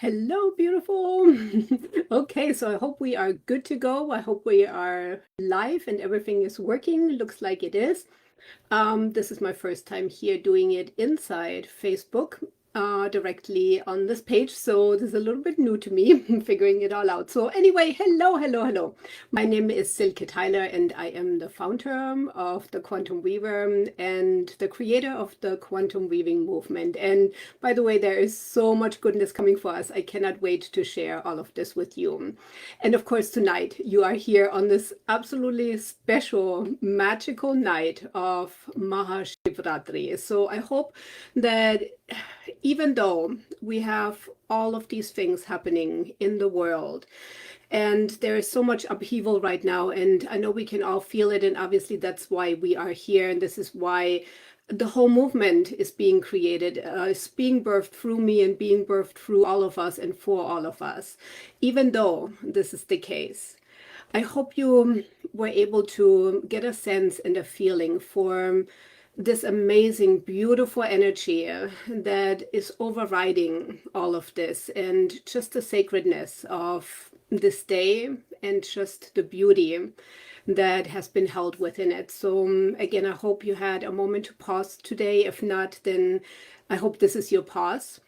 Hello, beautiful. Okay, so I hope we are good to go. I hope we are live and everything is working. Looks like it is. This is my first time here doing it inside Facebook, directly on this page. So this is a little bit new to me, figuring it all out. So anyway, hello, hello, hello. My name is Silke Tyler, and I am the founder of the Quantum Weaver and the creator of the quantum weaving movement. And by the way, there is so much goodness coming for us. I cannot wait to share all of this with you. And of course, tonight you are here on this absolutely special, magical night of Mahashivratri. So I hope that even though we have all of these things happening in the world, and there is so much upheaval right now, and I know we can all feel it, and obviously that's why we are here, and this is why the whole movement is being created, is being birthed through me and being birthed through all of us and for all of us. Even though this is the case, I hope you were able to get a sense and a feeling for this amazing, beautiful energy that is overriding all of this, and just the sacredness of this day and just the beauty that has been held within it. So again, I hope you had a moment to pause today. If not, then I hope this is your pause,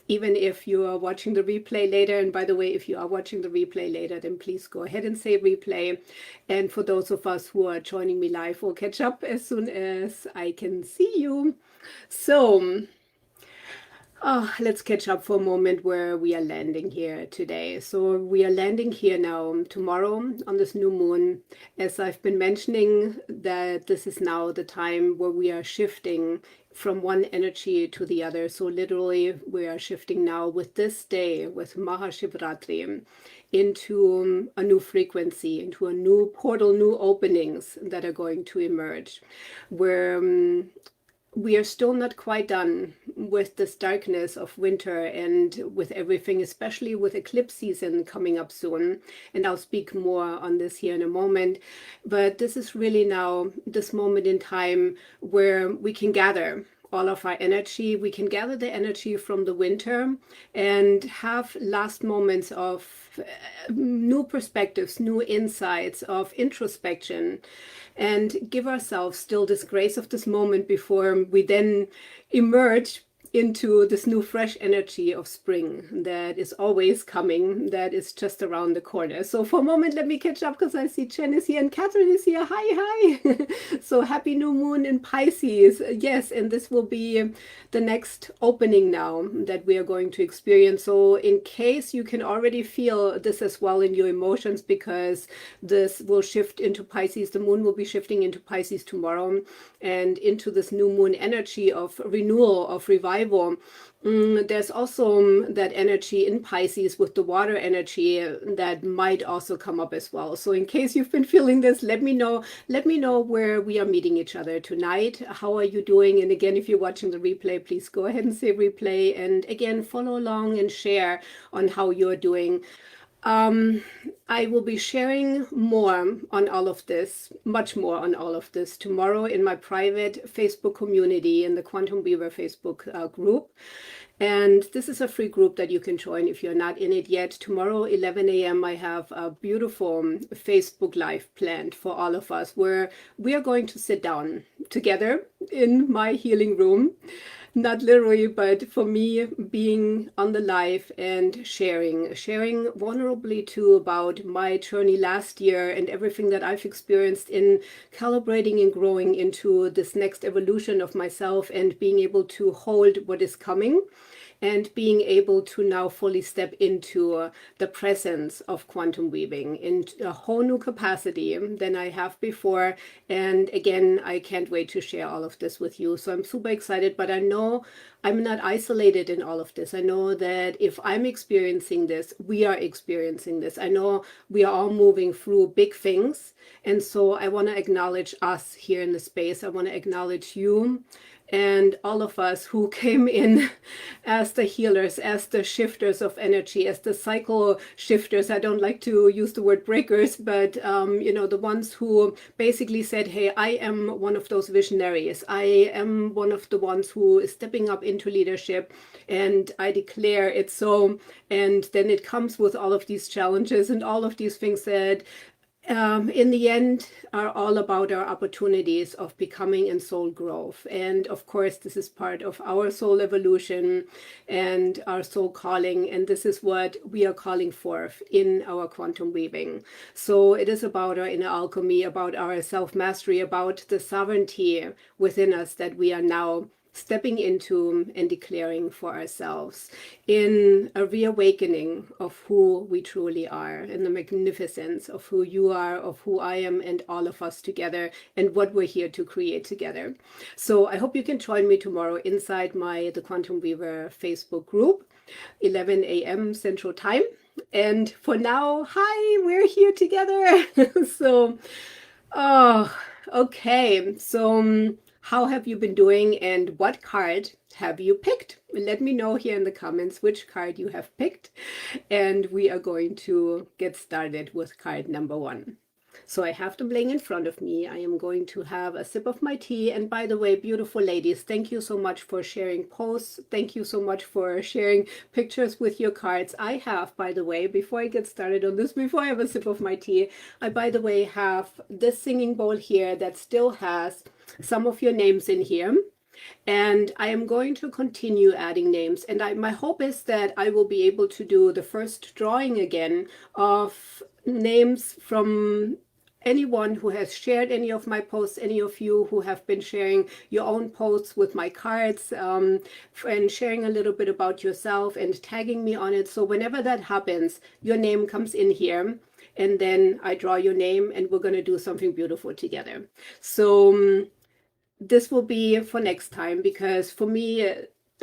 even if you are watching the replay later. And by the way, if you are watching the replay later, then please go ahead and say replay. And for those of us who are joining me live, we'll catch up as soon as I can see you. So let's catch up for a moment where we are landing here today. So we are landing here now tomorrow on this new moon. As I've been mentioning, that this is now the time where we are shifting from one energy to the other. So literally we are shifting now with this day, with Mahashivratri, into a new frequency, into a new portal, new openings that are going to emerge, where we are still not quite done with this darkness of winter and with everything, especially with eclipse season coming up soon. And I'll speak more on this here in a moment. But this is really now this moment in time where we can gather all of our energy. We can gather the energy from the winter and have last moments of new perspectives, new insights, of introspection, and give ourselves still this grace of this moment before we then emerge into this new fresh energy of spring that is always coming, that is just around the corner. So for a moment, let me catch up, because I see Jen is here and Catherine is here. Hi, hi. So happy new moon in Pisces. Yes, and this will be the next opening now that we are going to experience. So in case you can already feel this as well in your emotions, because this will shift into Pisces, the moon will be shifting into Pisces tomorrow and into this new moon energy of renewal, of revival. There's also that energy in Pisces with the water energy that might also come up as well. So in case you've been feeling this, let me know. Let me know where we are meeting each other tonight. How are you doing? And again, if you're watching the replay, please go ahead and say replay. And again, follow along and share on how you're doing. I will be sharing more on all of this, much more on all of this tomorrow in my private Facebook community, in the Quantum Weaver Facebook group. And this is a free group that you can join if you're not in it yet. Tomorrow, 11 a.m., I have a beautiful Facebook Live planned for all of us, where we are going to sit down together in my healing room. Not literally, but for me, being on the live and sharing vulnerably too about my journey last year and everything that I've experienced in calibrating and growing into this next evolution of myself, and being able to hold what is coming, and being able to now fully step into the presence of quantum weaving in a whole new capacity than I have before. And again, I can't wait to share all of this with you. So I'm super excited, but I know I'm not isolated in all of this. I know that if I'm experiencing this, we are experiencing this. I know we are all moving through big things. And so I want to acknowledge us here in the space. I want to acknowledge you and all of us who came in as the healers, as the shifters of energy, as the cycle shifters. I don't like to use the word breakers, but the ones who basically said, hey, I am one of those visionaries. I am one of the ones who is stepping up into leadership, and I declare it so. And then it comes with all of these challenges and all of these things that in the end are all about our opportunities of becoming and soul growth. And of course, this is part of our soul evolution and our soul calling. And this is what we are calling forth in our quantum weaving. So it is about our inner alchemy, about our self-mastery, about the sovereignty within us that we are now stepping into and declaring for ourselves in a reawakening of who we truly are, in the magnificence of who you are, of who I am, and all of us together, and what we're here to create together. So I hope you can join me tomorrow inside the Quantum Weaver Facebook group, 11 a.m. Central Time. And for now, hi, we're here together. So, oh, okay. So, how have you been doing, and what card have you picked? Let me know here in the comments which card you have picked, and we are going to get started with card number 1. So I have them laying in front of me. I am going to have a sip of my tea. And by the way, beautiful ladies, thank you so much for sharing posts. Thank you so much for sharing pictures with your cards. I have, by the way, before I get started on this, before I have a sip of my tea, I, by the way, have this singing bowl here that still has some of your names in here. And I am going to continue adding names. And my hope is that I will be able to do the first drawing again of names from anyone who has shared any of my posts, any of you who have been sharing your own posts with my cards, and sharing a little bit about yourself and tagging me on it. So whenever that happens, your name comes in here, and then I draw your name, and we're going to do something beautiful together. So this will be for next time, because for me,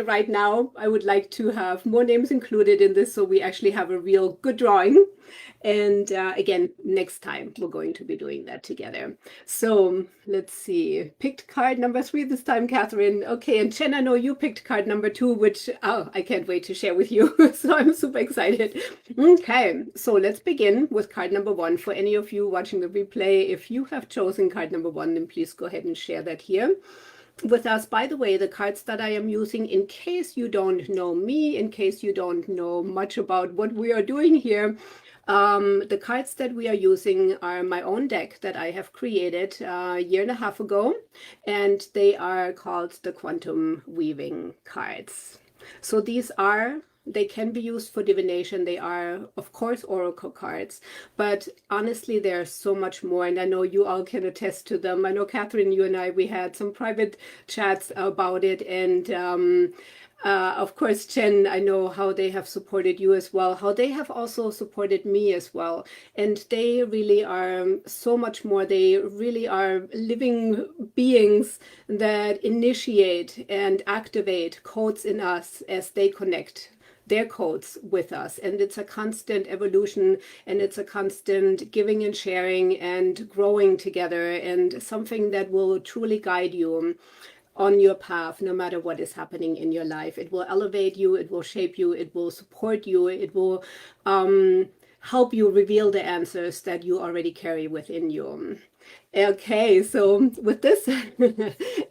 right now, I would like to have more names included in this so we actually have a real good drawing. And again, next time we're going to be doing that together. So let's see. Picked card number 3 this time, Catherine. Okay, and Chen, I know you picked card number 2, which I can't wait to share with you. So I'm super excited. Okay, so let's begin with card number 1. For any of you watching the replay, if you have chosen card number 1, then please go ahead and share that here with us. By the way, the cards that I am using, in case you don't know me, in case you don't know much about what we are doing here, the cards that we are using are my own deck that I have created a year and a half ago, and they are called the Quantum Weaving cards. So they can be used for divination. They are, of course, oracle cards, but honestly, there's so much more, and I know you all can attest to them. I know, Catherine, you and I, we had some private chats about it, and of course, Chen, I know how they have supported you as well, how they have also supported me as well. And they really are so much more. They really are living beings that initiate and activate codes in us as they connect their codes with us. And it's a constant evolution, and it's a constant giving and sharing and growing together, and something that will truly guide you on your path, no matter what is happening in your life. It will elevate you, it will shape you, it will support you, it will help you reveal the answers that you already carry within you. Okay, so with this,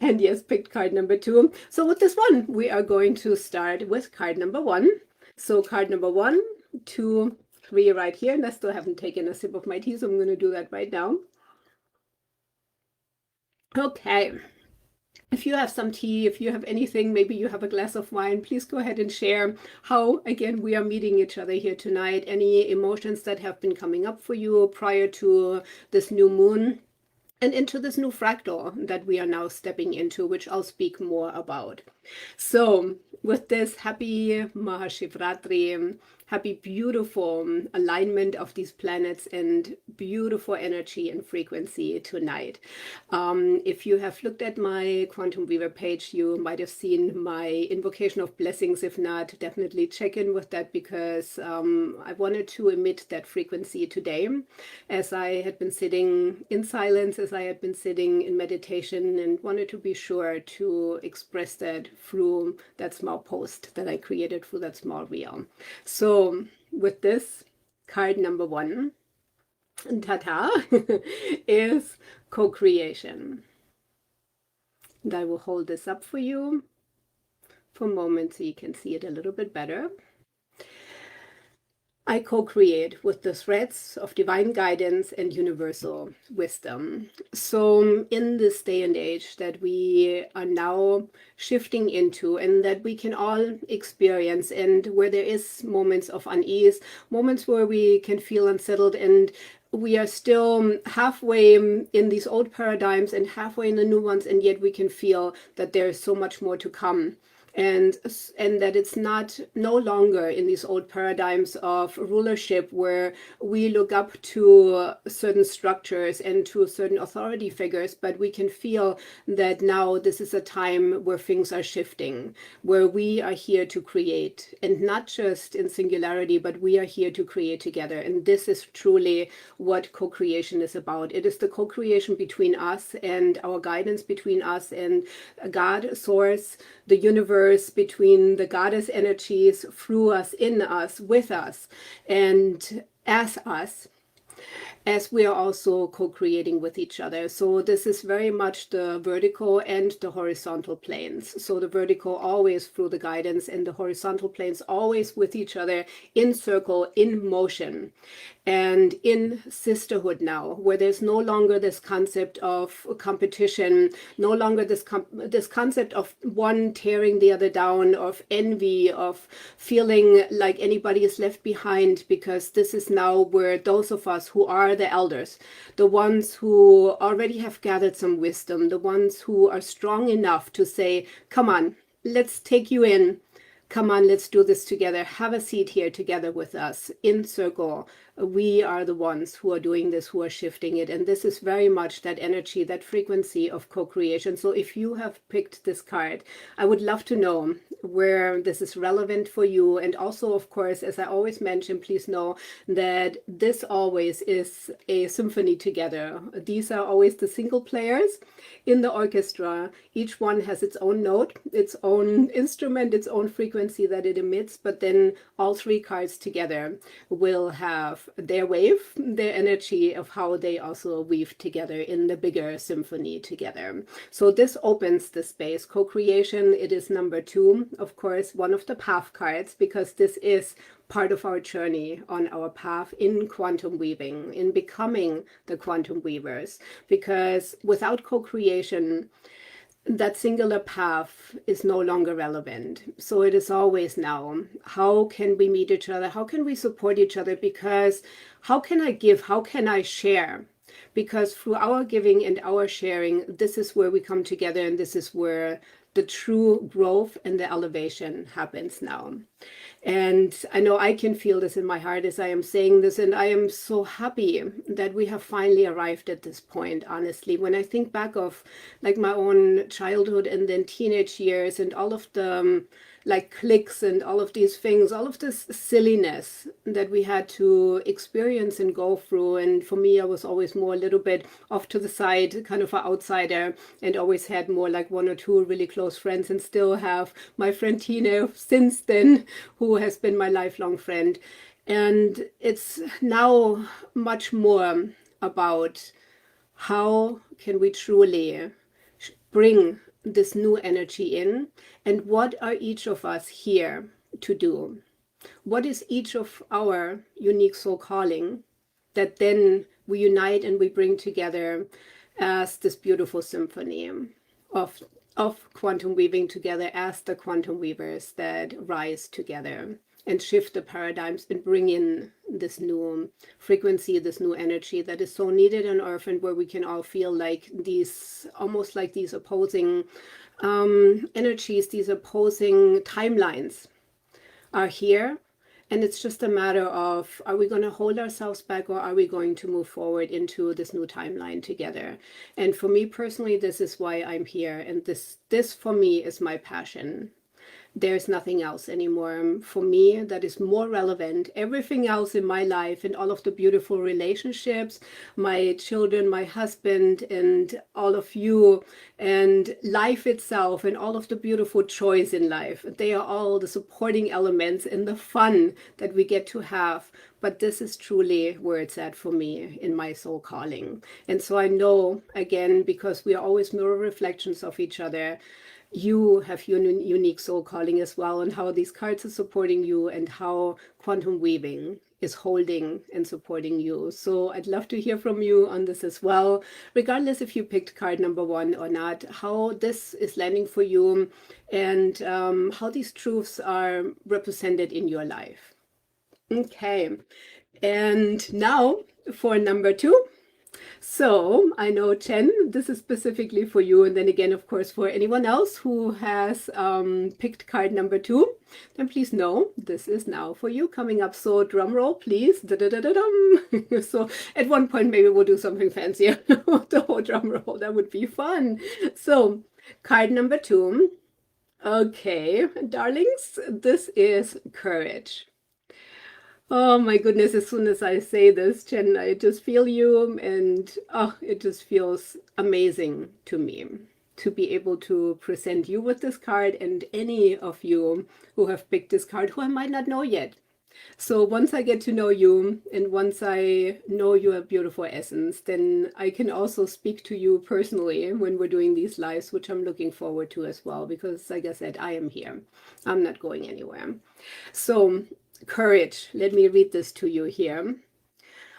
and yes, picked card number 2. So with this one, we are going to start with card number 1. So card number 1, 2, 3 right here, and I still haven't taken a sip of my tea, so I'm going to do that right now. Okay. If you have some tea, if you have anything, maybe you have a glass of wine, please go ahead and share how, again, we are meeting each other here tonight. Any emotions that have been coming up for you prior to this new moon and into this new fractal that we are now stepping into, which I'll speak more about. So with this, happy Mahashivratri, happy, beautiful alignment of these planets and beautiful energy and frequency tonight. If you have looked at my Quantum Weaver page, you might have seen my invocation of blessings. If not, definitely check in with that, because I wanted to emit that frequency today as I had been sitting in silence, as I had been sitting in meditation, and wanted to be sure to express that through that small post that I created, through that small reel. So with this, card number 1, ta-ta, is co-creation. And I will hold this up for you for a moment so you can see it a little bit better. I co-create with the threads of divine guidance and universal wisdom. So in this day and age that we are now shifting into, and that we can all experience, and where there is moments of unease, moments where we can feel unsettled, and we are still halfway in these old paradigms and halfway in the new ones, and yet we can feel that there is so much more to come. And that it's no longer in these old paradigms of rulership where we look up to certain structures and to certain authority figures, but we can feel that now this is a time where things are shifting, where we are here to create, and not just in singularity, but we are here to create together. And this is truly what co-creation is about. It is the co-creation between us and our guidance, between us and God, Source, the universe, between the goddess energies, through us, in us, with us, and as us, as we are also co-creating with each other. So this is very much the vertical and the horizontal planes. So the vertical always through the guidance, and the horizontal planes always with each other, in circle, in motion, and in sisterhood now, where there's no longer this concept of competition, no longer this concept of one tearing the other down, of envy, of feeling like anybody is left behind, because this is now where those of us who are the elders, the ones who already have gathered some wisdom, the ones who are strong enough to say, come on, let's take you in. Come on, let's do this together. Have a seat here together with us in circle. We are the ones who are doing this, who are shifting it. And this is very much that energy, that frequency of co-creation. So if you have picked this card, I would love to know where this is relevant for you. And also, of course, as I always mention, please know that this always is a symphony together. These are always the single players in the orchestra. Each one has its own note, its own instrument, its own frequency that it emits, but then all 3 cards together will have their wave, their energy of how they also weave together in the bigger symphony together. So this opens the space. Co-creation, it is number 2, of course, one of the path cards, because this is part of our journey on our path in quantum weaving, in becoming the quantum weavers. Because without co-creation, that singular path is no longer relevant. So it is always now, how can we meet each other? How can we support each other? Because how can I give? How can I share? Because through our giving and our sharing, this is where we come together, and this is where the true growth and the elevation happens now. And I know I can feel this in my heart as I am saying this, and I am so happy that we have finally arrived at this point, honestly. When I think back of like my own childhood and then teenage years and all of the like cliques and all of these things, all of this silliness that we had to experience and go through. And for me, I was always more a little bit off to the side, kind of an outsider, and always had more like 1 or 2 really close friends, and still have my friend Tina since then, who has been my lifelong friend. And it's now much more about how can we truly bring this new energy in, and what are each of us here to do? What is each of our unique soul calling that then we unite and we bring together as this beautiful symphony of quantum weaving together, as the quantum weavers that rise together and shift the paradigms and bring in this new frequency, this new energy that is so needed on Earth, and where we can all feel like these, almost like these opposing energies, these opposing timelines are here. And it's just a matter of, are we going to hold ourselves back, or are we going to move forward into this new timeline together? And for me personally, this is why I'm here. And this for me is my passion. There's nothing else anymore for me that is more relevant. Everything else in my life and all of the beautiful relationships, my children, my husband, and all of you, and life itself, and all of the beautiful joys in life, they are all the supporting elements and the fun that we get to have. But this is truly where it's at for me in my soul calling. And so I know, again, because we are always mirror reflections of each other, you have your unique soul calling as well, and how these cards are supporting you, and how quantum weaving is holding and supporting you. So I'd love to hear from you on this as well, regardless if you picked card number 1 or not, how this is landing for you, and how these truths are represented in your life. Okay, and now for number 2. So I know, Chen, this is specifically for you. And then again, of course, for anyone else who has picked card number 2, then please know this is now for you coming up. So drum roll, please. Da-da-da-da-dum. So at one point, maybe we'll do something fancier. The whole drum roll, that would be fun. So card number 2. Okay, darlings, this is courage. Oh my goodness, as soon as I say this, Jen, I just feel you, and oh, it just feels amazing to me to be able to present you with this card, and any of you who have picked this card who I might not know yet. So once I get to know you, and once I know your beautiful essence, then I can also speak to you personally when we're doing these lives, which I'm looking forward to as well, because like I said, I am here. I'm not going anywhere. So courage, let me read this to you here.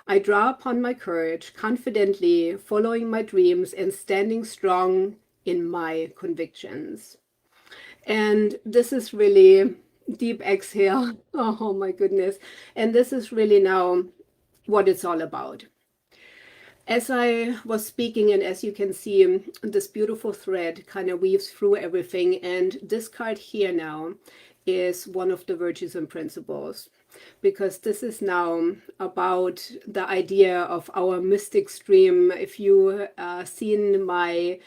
I draw upon my courage, confidently following my dreams and standing strong in my convictions. And this is really deep exhale. Oh my goodness. And this is really now what it's all about. As I was speaking, and as you can see, this beautiful thread kind of weaves through everything. And this card here now is one of the virtues and principles, because this is now about the idea of our mystic stream. If you seen my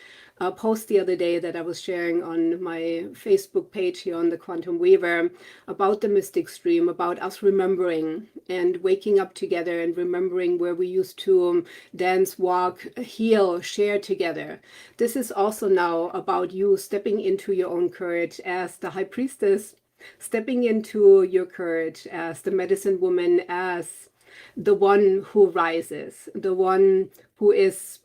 post the other day that I was sharing on my Facebook page here on the Quantum Weaver about the mystic stream, about us remembering and waking up together and remembering where we used to dance, walk, heal, share together. This is also now about you stepping into your own courage as the high priestess, stepping into your courage as the medicine woman, as the one who rises, the one who is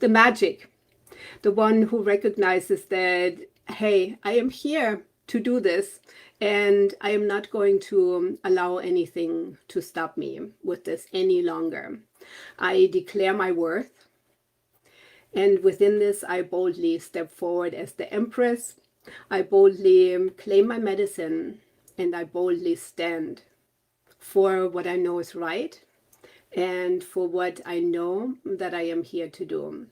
the magic, the one who recognizes that, hey, I am here to do this, and I am not going to allow anything to stop me with this any longer. I declare my worth, and within this I boldly step forward as the Empress. I boldly claim my medicine, and I boldly stand for what I know is right, and for what I know that I am here to do.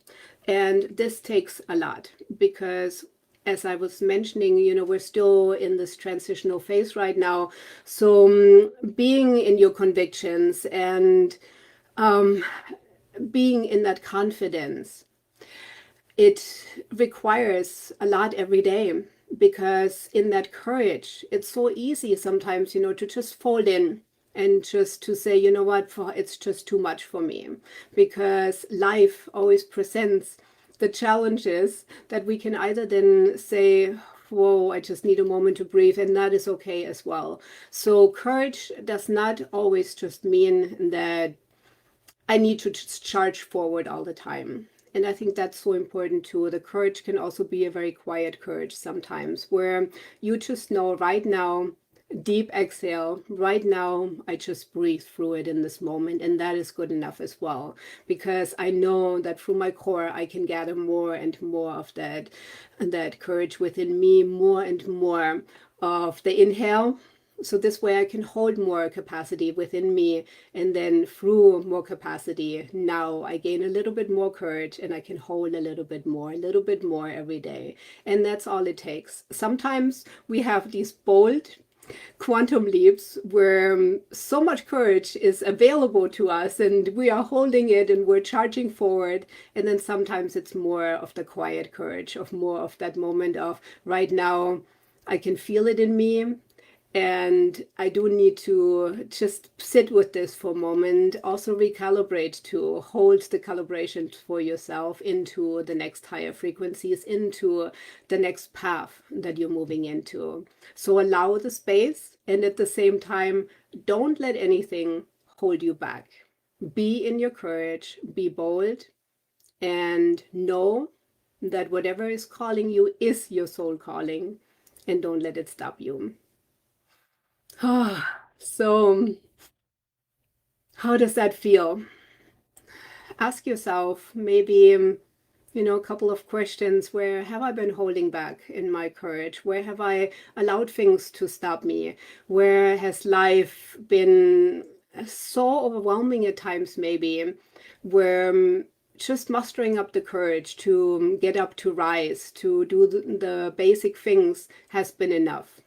And this takes a lot, because as I was mentioning, we're still in this transitional phase right now. So being in your convictions and being in that confidence, it requires a lot every day, because in that courage, it's so easy sometimes, to just fold in and just to say, you know what, it's just too much for me, because life always presents the challenges that we can either then say, whoa, I just need a moment to breathe, and that is okay as well. So courage does not always just mean that I need to just charge forward all the time. And I think that's so important too. The courage can also be a very quiet courage sometimes, where you just know right now, deep exhale, right now, I just breathe through it in this moment. And that is good enough as well, because I know that through my core, I can gather more and more of that courage within me, more and more of the inhale. So this way I can hold more capacity within me, and then through more capacity, now I gain a little bit more courage, and I can hold a little bit more every day. And that's all it takes. Sometimes we have these bold quantum leaps where so much courage is available to us and we are holding it and we're charging forward. And then sometimes it's more of the quiet courage, of more of that moment of right now, I can feel it in me. And I do need to just sit with this for a moment, also recalibrate to hold the calibration for yourself into the next higher frequencies, into the next path that you're moving into. So allow the space, and at the same time, don't let anything hold you back. Be in your courage, be bold, and know that whatever is calling you is your soul calling, and don't let it stop you. So, how does that feel? Ask yourself maybe, a couple of questions. Where have I been holding back in my courage? Where have I allowed things to stop me? Where has life been so overwhelming at times, maybe, where just mustering up the courage to get up, to rise, to do the basic things has been enough.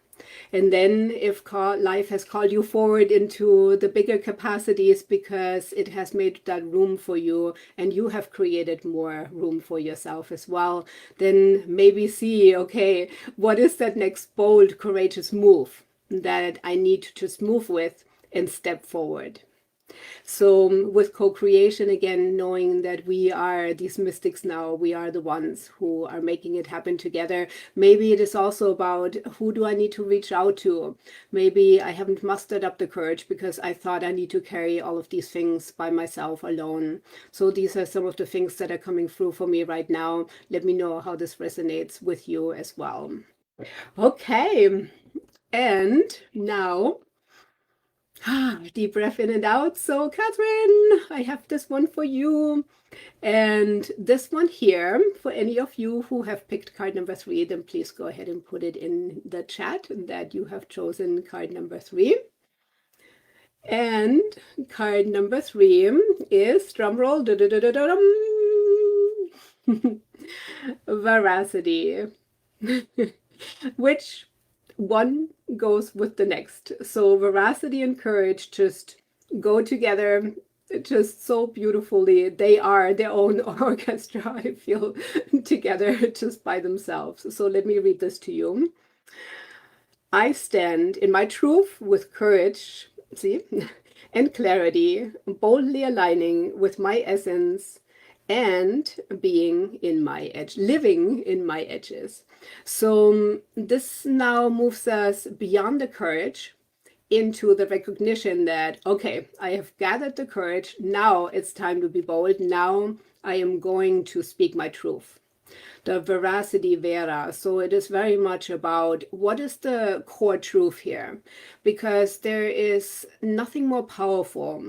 And then if life has called you forward into the bigger capacities because it has made that room for you and you have created more room for yourself as well, then maybe see, okay, what is that next bold, courageous move that I need to just move with and step forward. So with co-creation, again, knowing that we are these mystics now, we are the ones who are making it happen together. Maybe it is also about who do I need to reach out to? Maybe I haven't mustered up the courage because I thought I need to carry all of these things by myself alone. So these are some of the things that are coming through for me right now. Let me know how this resonates with you as well. Okay, and now deep breath in and out. So, Catherine, I have this one for you. And this one here, for any of you who have picked card number 3, then please go ahead and put it in the chat that you have chosen card number 3. And card number 3 is, drumroll, veracity, which one goes with the next. So veracity and courage just go together just so beautifully. They are their own orchestra, I feel, together just by themselves. So let me read this to you. I stand in my truth with courage, see, and clarity, boldly aligning with my essence and being in my edge, living in my edges. So this now moves us beyond the courage into the recognition that, okay, I have gathered the courage. Now it's time to be bold. Now I am going to speak my truth. The veracity vera. So it is very much about what is the core truth here, because there is nothing more powerful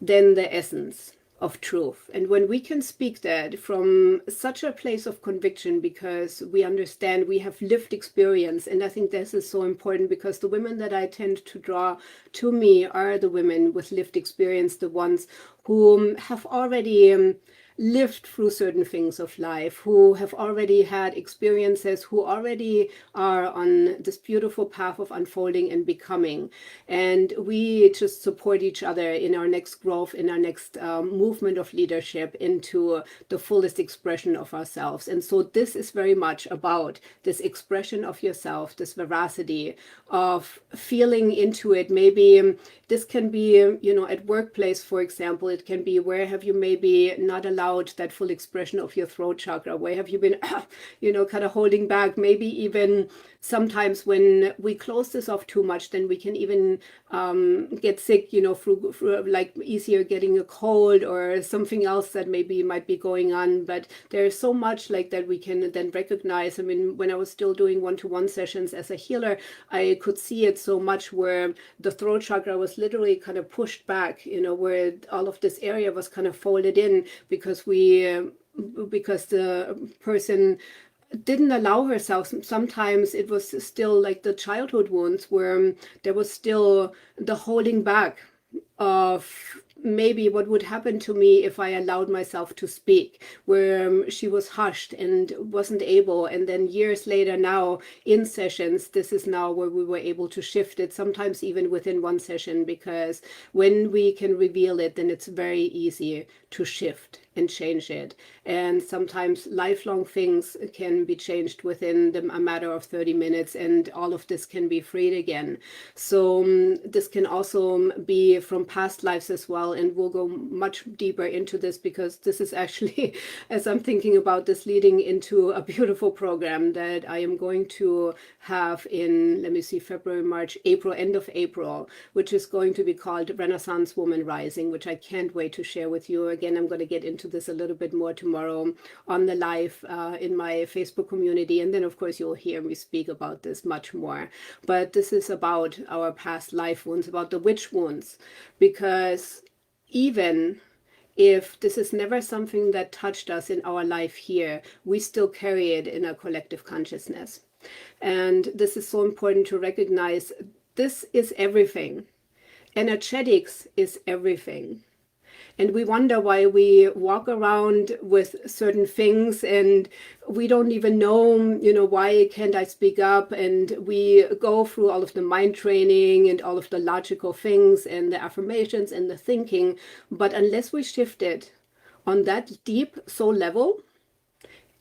than the essence of truth. And when we can speak that from such a place of conviction, because we understand we have lived experience, and I think this is so important, because the women that I tend to draw to me are the women with lived experience, the ones who have already lived through certain things of life, who have already had experiences, who already are on this beautiful path of unfolding and becoming. And we just support each other in our next growth, in our next movement of leadership into the fullest expression of ourselves. And so this is very much about this expression of yourself, this veracity of feeling into it. Maybe this can be, at workplace, for example, it can be where have you maybe not allowed that full expression of your throat chakra? Where have you been, kind of holding back? Maybe even sometimes when we close this off too much, then we can even get sick, through like easier getting a cold or something else that maybe might be going on. But there's so much like that we can then recognize. I mean, when I was still doing one-to-one sessions as a healer, I could see it so much where the throat chakra was literally kind of pushed back, where all of this area was kind of folded in because the person didn't allow herself. Sometimes it was still like the childhood wounds where there was still the holding back of maybe what would happen to me if I allowed myself to speak, where she was hushed and wasn't able. And then years later now in sessions, this is now where we were able to shift it, sometimes even within one session, because when we can reveal it, then it's very easy to shift and change it. And sometimes lifelong things can be changed within a matter of 30 minutes, and all of this can be freed again. So this can also be from past lives as well, and we'll go much deeper into this, because this is actually, as I'm thinking about this, leading into a beautiful program that I am going to have in, let me see, February, March, April, end of April, which is going to be called Renaissance Woman Rising, which I can't wait to share with you. Again, I'm going to get into this a little bit more tomorrow on the live in my Facebook community. And then, of course, you'll hear me speak about this much more. But this is about our past life wounds, about the witch wounds, because even if this is never something that touched us in our life here, we still carry it in our collective consciousness. And this is so important to recognize. This is everything. Energetics is everything. And we wonder why we walk around with certain things and we don't even know, why can't I speak up? And we go through all of the mind training and all of the logical things and the affirmations and the thinking. But unless we shift it on that deep soul level,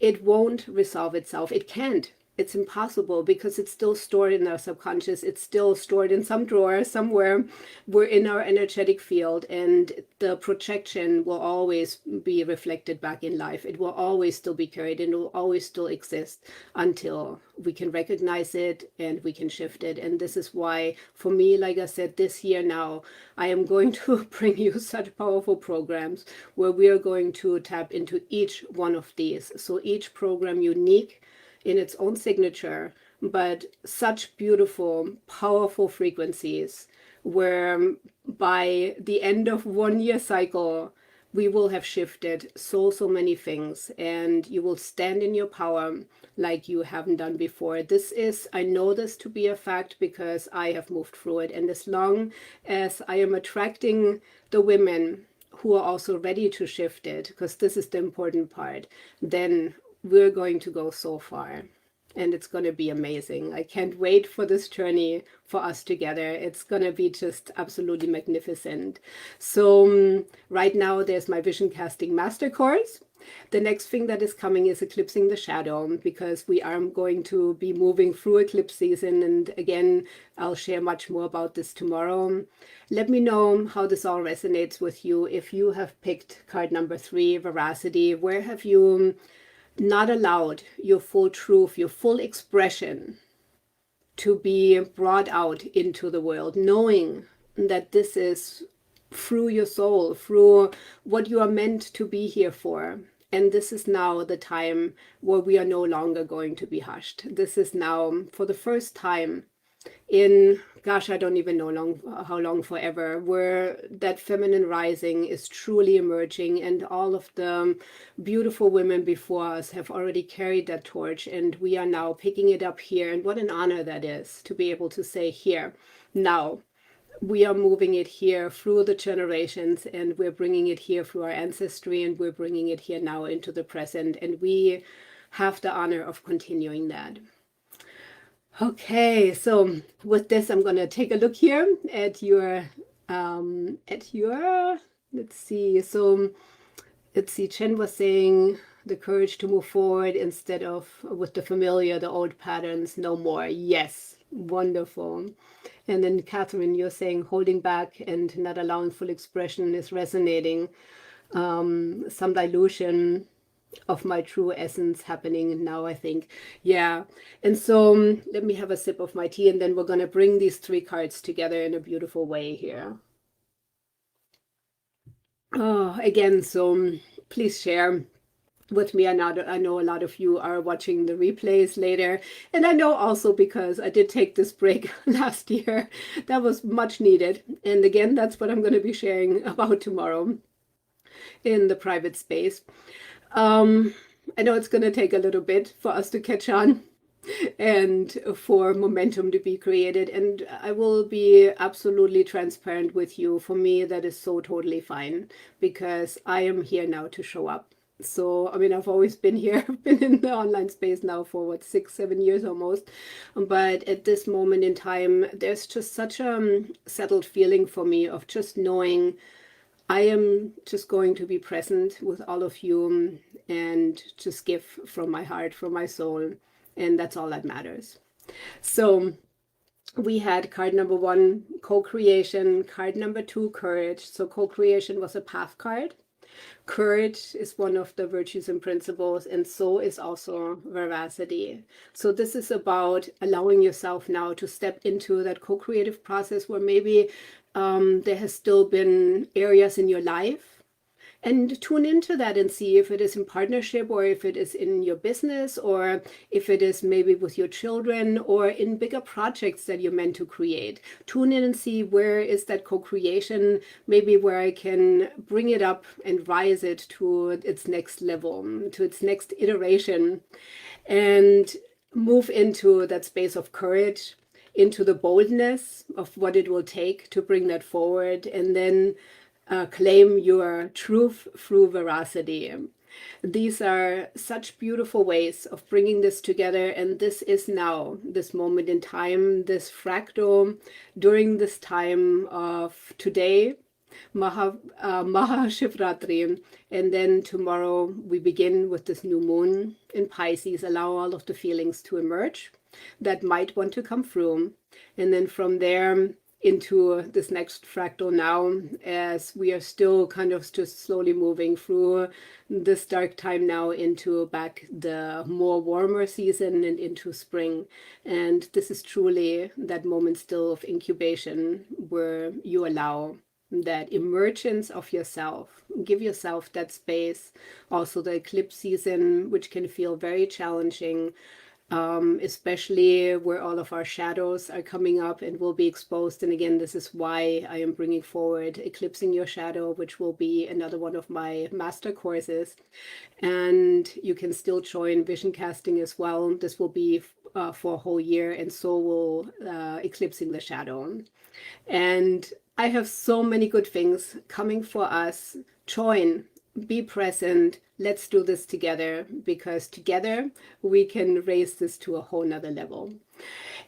it won't resolve itself. It can't. It's impossible, because it's still stored in our subconscious. It's still stored in some drawer somewhere. We're in our energetic field, and the projection will always be reflected back in life. It will always still be carried, and it will always still exist until we can recognize it and we can shift it. And this is why, for me, like I said, this year now, I am going to bring you such powerful programs where we are going to tap into each one of these. So each program unique in its own signature, but such beautiful, powerful frequencies where by the end of 1 year cycle, we will have shifted so many things, and you will stand in your power like you haven't done before. This is, I know this to be a fact because I have moved through it. And as long as I am attracting the women who are also ready to shift it, because this is the important part, then we're going to go so far, and it's going to be amazing. I can't wait for this journey for us together. It's going to be just absolutely magnificent. So right now there's my vision casting master course. The next thing that is coming is eclipsing the shadow, because we are going to be moving through eclipse season. And again, I'll share much more about this tomorrow. Let me know how this all resonates with you. If you have picked card number 3, veracity, where have you not allowed your full truth, your full expression to be brought out into the world, knowing that this is through your soul, through what you are meant to be here for. And this is now the time where we are no longer going to be hushed. This is now, for the first time in, gosh, I don't even know how long forever, where that feminine rising is truly emerging, and all of the beautiful women before us have already carried that torch, and we are now picking it up here. And what an honor that is to be able to say, here, now, we are moving it here through the generations, and we're bringing it here through our ancestry, and we're bringing it here now into the present, and we have the honor of continuing that. Okay, so with this, I'm going to take a look here at your, let's see. So let's see, Chen was saying the courage to move forward instead of with the familiar, the old patterns, no more. Yes, wonderful. And then Catherine, you're saying holding back and not allowing full expression is resonating. Some dilution of my true essence happening now, I think. Yeah. And so let me have a sip of my tea, and then we're going to bring these 3 cards together in a beautiful way here. Oh, again, so please share with me. I know a lot of you are watching the replays later, and I know also because I did take this break last year. That was much needed. And again, that's what I'm going to be sharing about tomorrow in the private space. I know it's going to take a little bit for us to catch on, and for momentum to be created. And I will be absolutely transparent with you. For me, that is so totally fine because I am here now to show up. So, I mean, I've always been here. I've been in the online space now for what, 6, 7 years almost. But at this moment in time, there's just such a settled feeling for me of just knowing I am just going to be present with all of you and just give from my heart, from my soul. And that's all that matters. So we had card number 1, co-creation, card number 2, courage. So co-creation was a path card. Courage is one of the virtues and principles, and so is also veracity. So this is about allowing yourself now to step into that co-creative process where maybe there has still been areas in your life, and tune into that and see if it is in partnership or if it is in your business or if it is maybe with your children or in bigger projects that you're meant to create. Tune in and see where is that co-creation, maybe where I can bring it up and rise it to its next level, to its next iteration, and move into that space of courage, into the boldness of what it will take to bring that forward, and then claim your truth through veracity. These are such beautiful ways of bringing this together, and this is now, this moment in time, this fractal during this time of today, Mahashivratri, and then tomorrow we begin with this new moon in Pisces. Allow all of the feelings to emerge that might want to come through, and then from there into this next fractal now, as we are still kind of just slowly moving through this dark time now into back the more warmer season and into spring. And this is truly that moment still of incubation where you allow that emergence of yourself. Give yourself that space. Also the eclipse season, which can feel very challenging, especially where all of our shadows are coming up and will be exposed. And again, this is why I am bringing forward Eclipsing Your Shadow, which will be another one of my master courses. And you can still join vision casting as well. This will be for a whole year, and so will Eclipsing the Shadow. And I have so many good things coming for us. Join, be present. Let's do this together, because together we can raise this to a whole nother level.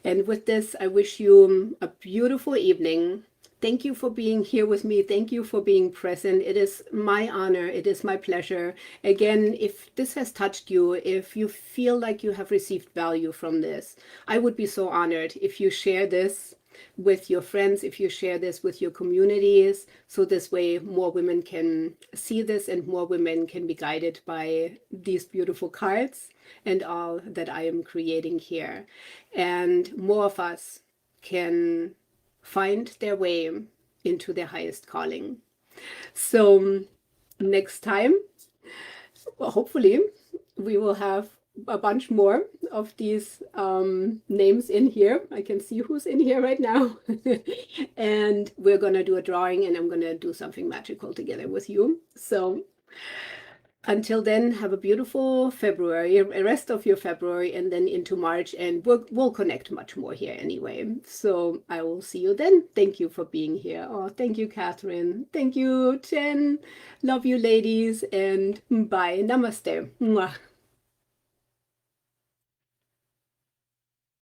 And with this, I wish you a beautiful evening. Thank you for being here with me. Thank you for being present. It is my honor. It is my pleasure. Again, if this has touched you, if you feel like you have received value from this, I would be so honored if you share this with your friends, if you share this with your communities, so this way more women can see this and more women can be guided by these beautiful cards and all that I am creating here. And more of us can find their way into their highest calling. So next time, well, hopefully we will have a bunch more of these names in here. I can see who's in here right now. And we're gonna do a drawing, and I'm gonna do something magical together with you. So until then, have a beautiful February, rest of your February, and then into March, and we'll connect much more here anyway. So I will see you then. Thank you for being here. Oh, thank you, Catherine. Thank you, Jen. Love you, ladies, and bye. Namaste. Mwah.